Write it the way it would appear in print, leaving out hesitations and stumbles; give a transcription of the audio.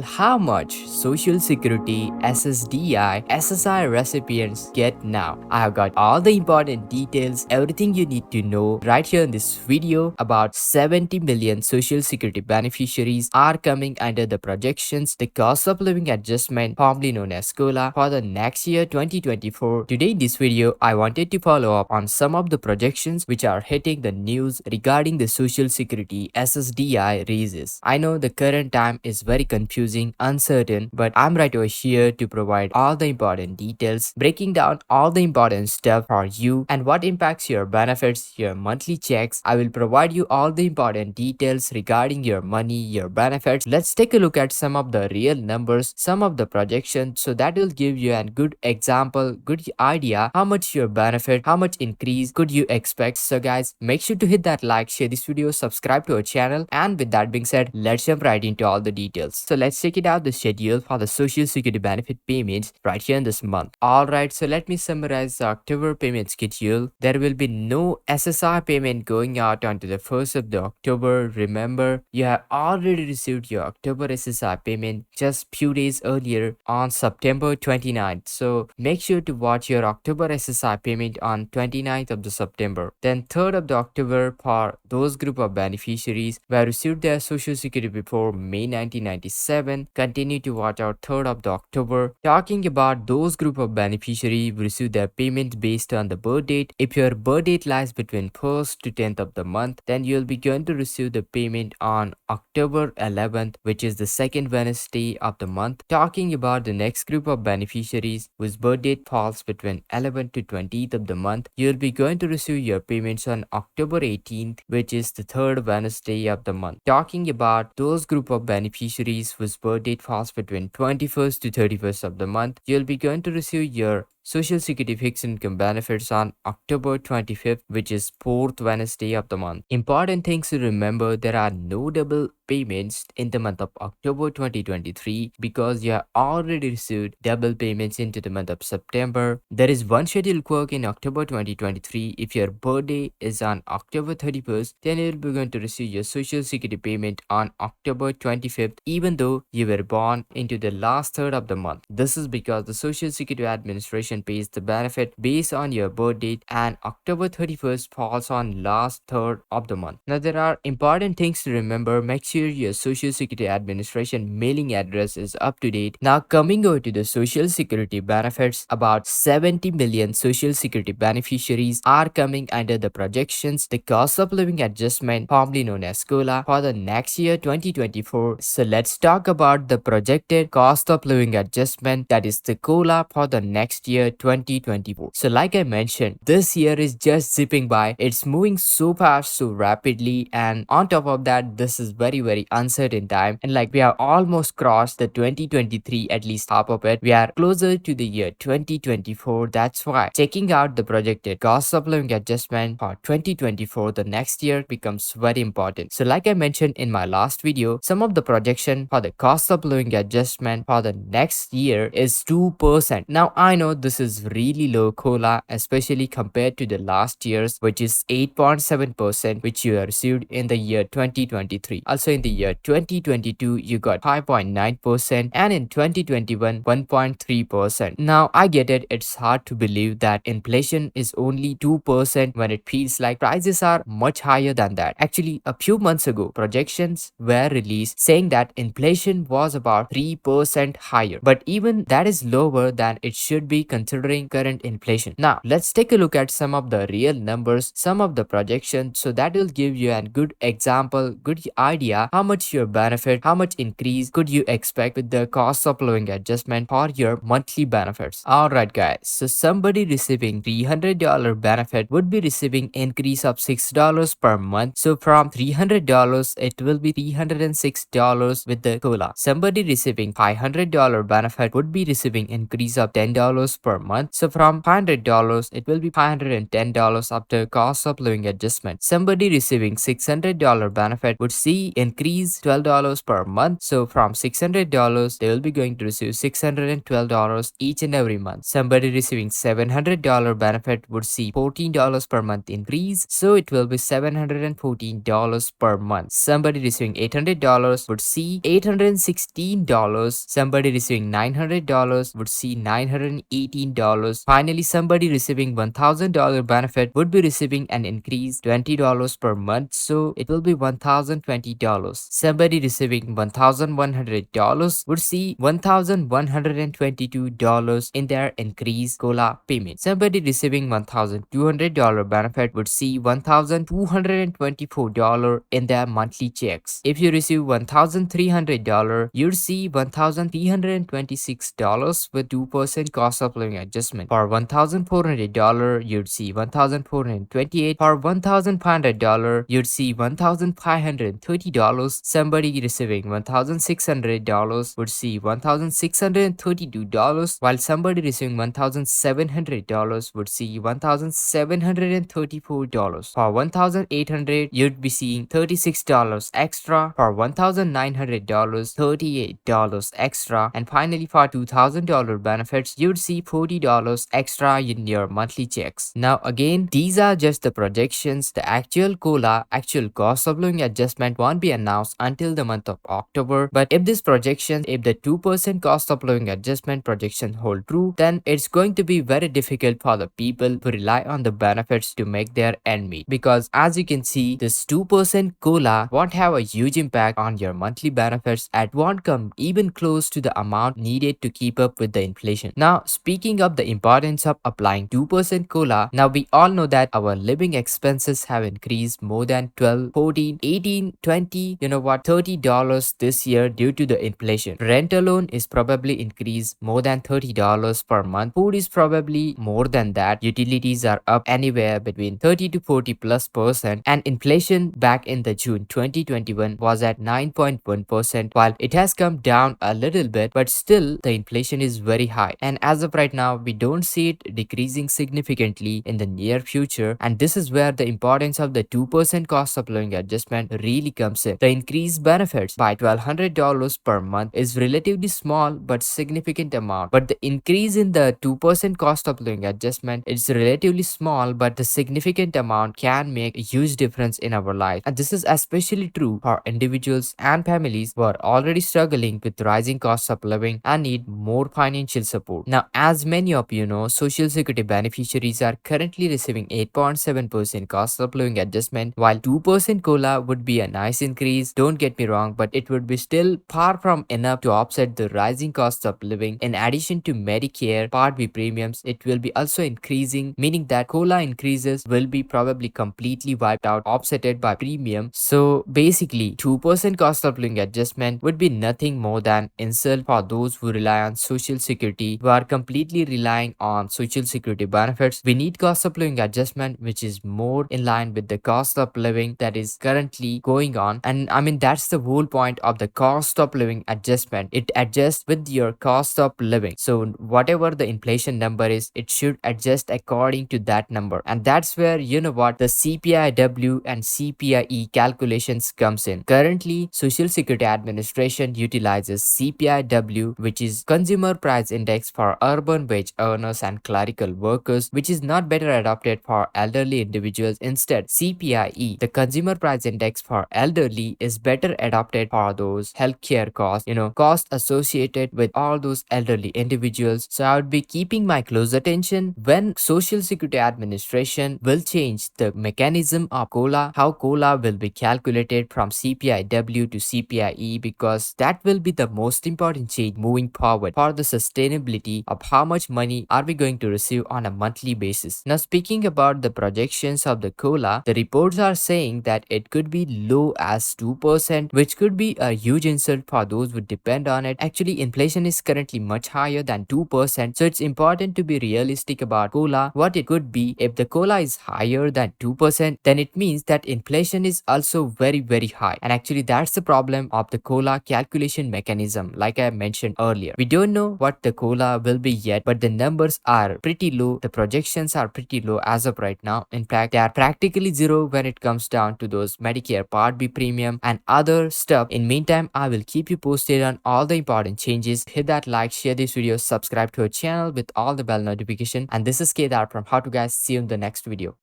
How much Social Security SSDI SSI recipients get now? I have got all the important details, everything you need to know right here in this video. About 70 million Social Security beneficiaries are coming under the projections, the cost of living adjustment, formerly known as COLA, for the next year 2024. Today in this video, I wanted to follow up on some of the projections which are hitting the news regarding the Social Security SSDI raises. I know the current time is very confusing, uncertain, but I'm right over here to provide all the important details, breaking down all the important stuff for you and what impacts your benefits, your monthly checks. I will provide you all the important details regarding your money, your benefits. Let's take a look at some of the real numbers, some of the projections, so that will give you a good example, good idea how much your benefit, how much increase could you expect. So guys, make sure to hit that like, share this video, subscribe to our channel, and with that being said, let's jump right into all the details. So let's check it out, the schedule for the Social Security benefit payments right here in this month. Alright, so let me summarize the October payment schedule. There will be no SSI payment going out until the 1st of the October. Remember, you have already received your October SSI payment just few days earlier on September 29th. So make sure to watch your October SSI payment on 29th of the September. Then 3rd of the October for those group of beneficiaries who have received their Social Security before May 1997. Continue to watch out 3rd of the October. Talking about those group of beneficiaries who receive their payments based on the birth date. If your birth date lies between 1st to 10th of the month, then you'll be going to receive the payment on October 11th, which is the second Wednesday of the month. Talking about the next group of beneficiaries whose birth date falls between 11th to 20th of the month, you'll be going to receive your payments on October 18th, which is the third Wednesday of the month. Talking about those group of beneficiaries whose birth date falls between 21st to 31st of the month, you'll be going to receive your Social Security fixed income benefits on October 25th, which is 4th Wednesday of the month. Important things to remember, there are no double payments in the month of October 2023 because you have already received double payments into the month of September. There is one scheduled quirk in October 2023. If your birthday is on October 31st, then you'll be going to receive your Social Security payment on October 25th, even though you were born into the last third of the month. This is because the Social Security Administration pays the benefit based on your birth date, and October 31st falls on last third of the month. Now there are important things to remember. Make sure your Social Security Administration mailing address is up to date. Now coming over to the Social Security benefits, about 70 million Social Security beneficiaries are coming under the projections, the cost of living adjustment, formerly known as COLA, for the next year 2024. So let's talk about the projected cost of living adjustment, that is the COLA, for the next year 2024. So like I mentioned, this year is just zipping by. It's moving so fast, so rapidly, and on top of that, this is very uncertain time, and like we have almost crossed the 2023, at least half of it. We are closer to the year 2024. That's why checking out the projected cost of living adjustment for 2024, the next year, becomes very important. So like I mentioned in my last video, some of the projection for the cost of living adjustment for the next year is 2%. Now I know this is really low COLA, especially compared to the last year's, which is 8.7%, which you have received in the year 2023. Also in the year 2022, you got 5.9%, and in 2021, 1.3%. Now I get it, it's hard to believe that inflation is only 2% when it feels like prices are much higher than that. Actually, a few months ago, projections were released saying that inflation was about 3% higher, but even that is lower than it should be considering current inflation. Now let's take a look at some of the real numbers, some of the projections, so that will give you a good example, good idea how much your benefit, how much increase could you expect with the cost of living adjustment for your monthly benefits. Alright guys, so somebody receiving $300 benefit would be receiving increase of $6 per month. So from $300, it will be $306 with the COLA. Somebody receiving $500 benefit would be receiving increase of $10 per month. So from $500, it will be $510 after cost of living adjustment. Somebody receiving $600 benefit would see increase $12 per month. So from $600, they will be going to receive $612 each and every month. Somebody receiving $700 benefit would see $14 per month increase. So it will be $714 per month. Somebody receiving $800 would see $816. Somebody receiving $900 would see $918. Finally, somebody receiving $1,000 benefit would be receiving an increase $20 per month. So it will be $1,020. Somebody receiving $1,100 would see $1,122 in their increased COLA payment. Somebody receiving $1,200 benefit would see $1,224 in their monthly checks. If you receive $1,300, you'd see $1,326 with 2% cost of living adjustment. For $1,400, you'd see $1,428. For $1,500, you'd see $1,530. Somebody receiving $1,600 would see $1,632, while somebody receiving $1,700 would see $1,734. For $1,800, you'd be seeing $36 extra. For $1,900, $38 extra. And finally, for $2,000 benefits, you'd see $40 extra in your monthly checks. Now again, these are just the projections. The actual COLA, actual cost of living adjustment won't be announced until the month of October. But if this projection, if the 2% cost of living adjustment projection hold true, then it's going to be very difficult for the people who rely on the benefits to make their end meet. Because as you can see, this 2% COLA won't have a huge impact on your monthly benefits and won't come even close to the amount needed to keep up with the inflation. Now, speaking of the importance of applying 2% COLA, now we all know that our living expenses have increased more than 12, 14, 18, 20, $30 this year due to the inflation. Rent alone is probably increased more than $30 per month. Food is probably more than that. Utilities are up anywhere between 30 to 40+%. And inflation back in the June 2021 was at 9.1%, while it has come down a little bit, but still the inflation is very high. And as of right now, we don't see it decreasing significantly in the near future. And this is where the importance of the 2% cost of living adjustment really comes in. The increased benefits by $1,200 per month is relatively small but significant amount. But the increase in the 2% cost of living adjustment is relatively small, but the significant amount can make a huge difference in our life. And this is especially true for individuals and families who are already struggling with rising costs of living and need more financial support. Now, as many of you know, Social Security beneficiaries are currently receiving 8.7% cost of living adjustment, while 2% COLA would be a nice increase, don't get me wrong, but it would be still far from enough to offset the rising cost of living. In addition to Medicare Part B premiums, it will be also increasing, meaning that COLA increases will be probably completely wiped out, offsetted by premium. So basically, 2% cost of living adjustment would be nothing more than insult for those who rely on Social Security, who are completely relying on Social Security benefits. We need cost of living adjustment which is more in line with the cost of living that is currently going on. And I mean, that's the whole point of the cost of living adjustment. It adjusts with your cost of living. So whatever the inflation number is, it should adjust according to that number. And that's where, the CPI-W and CPI-E calculations comes in. Currently, Social Security Administration utilizes CPI-W, which is Consumer Price Index for urban wage earners and clerical workers, which is not better adapted for elderly individuals. Instead, CPI-E, the Consumer Price Index for elderly, is better adapted for those healthcare costs, cost associated with all those elderly individuals. So I would be keeping my close attention when Social Security Administration will change the mechanism of COLA, how COLA will be calculated from CPI-W to CPI-E, because that will be the most important change moving forward for the sustainability of how much money are we going to receive on a monthly basis. Now, speaking about the projections of the COLA, the reports are saying that it could be low as 2%, which could be a huge insult for those who depend on it. Actually, inflation is currently much higher than 2%, so it's important to be realistic about COLA, what it could be. If the COLA is higher than 2%, then it means that inflation is also very, very high. And actually, that's the problem of the COLA calculation mechanism, like I mentioned earlier. We don't know what the COLA will be yet, get, but the numbers are pretty low. The projections are pretty low as of right now. In fact, they are practically zero when it comes down to those Medicare Part B premium and other stuff. In meantime, I will keep you posted on all the important changes. Hit that like, share this video, subscribe to our channel with all the bell notification. And this is Kedar from How to Guys. See you in the next video.